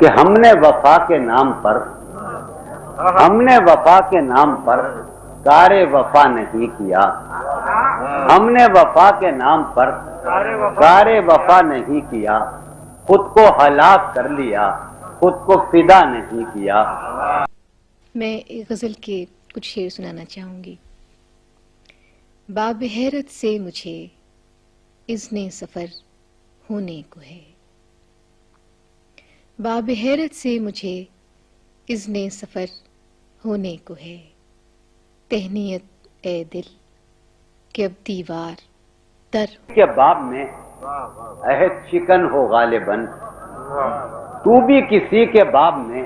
کہ ہم نے وفا کے نام پر کار وفا نہیں کیا، ہم نے وفا کے نام پر کار وفا نہیں کیا، خود کو ہلاک کر لیا، خود کو فدا نہیں کیا۔ میں غزل کے کچھ شعر سنانا چاہوں گی۔ باب حیرت سے مجھے اذن سفر ہونے کو ہے، باب حیرت سے مجھے اذن سفر ہونے کو ہے، تہنیت اے دل کہ اب دیوار در کے باب میں عہد شکن ہو غالباً، تو بھی کسی کے باب میں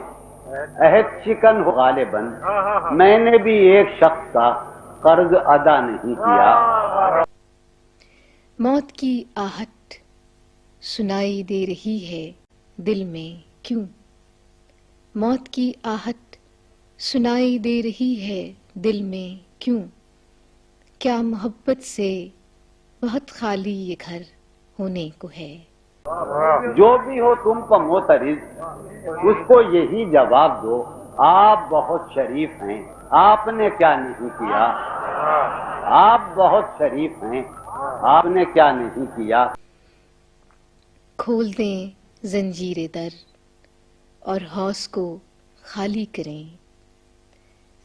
عہد شکن ہو غالباً، میں نے بھی ایک شخص کا قرض ادا نہیں کیا۔ موت کی آہٹ سنائی دے رہی ہے دل میں کیوں، موت کی آہٹ سنائی دے رہی ہے دل میں کیوں، کیا محبت سے بہت خالی یہ گھر ہونے کو ہے۔ جو بھی ہو تم کو معترض اس کو یہی جواب دو، آپ بہت شریف ہیں، آپ نے کیا نہیں کیا، آپ بہت شریف ہیں، آپ نے کیا نہیں کیا۔ کھول دیں زنجیر در اور حوض کو خالی کریں،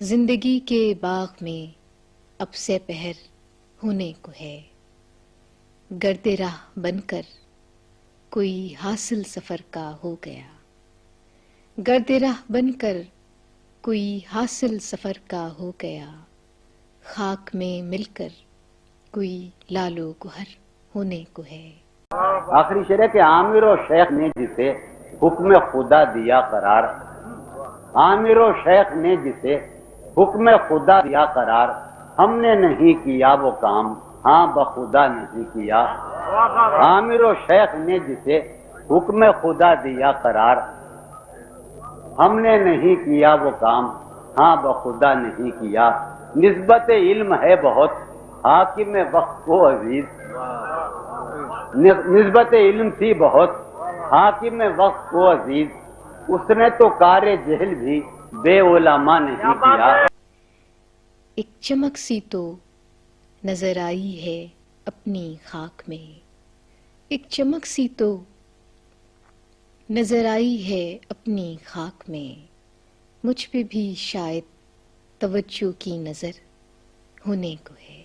زندگی کے باغ میں اب سے پہر ہونے کو ہے، گرد راہ بن کر کوئی حاصل سفر کا ہو گیا، گرد راہ بن کر کوئی حاصل سفر کا ہو گیا، خاک میں مل کر کوئی لال و گہر ہونے کو ہے۔ آخری شعر ہے کہ عامر و شیخ نے جسے حکم خدا دیا قرار، عامر و شیخ نے جسے حکم خدا دیا قرار، ہم نے نہیں کیا وہ کام، ہاں بخدا نہیں کیا۔ عامر و شیخ نے جسے حکم خدا دیا قرار، ہم نے نہیں کیا وہ کام، ہاں بخدا نہیں کیا۔ نسبت علم ہے بہت حاکم وقت کو عزیز، نسبت علم تھی بہت حاکم وقت کو عزیز، اس نے تو کار جہل بھی بے علماء نہیں کیا۔ ایک چمک سی تو نظر آئی ہے اپنی خاک میں، ایک چمک سی تو نظر آئی ہے اپنی خاک میں، مجھ پہ بھی شاید توجہ کی نظر ہونے کو ہے۔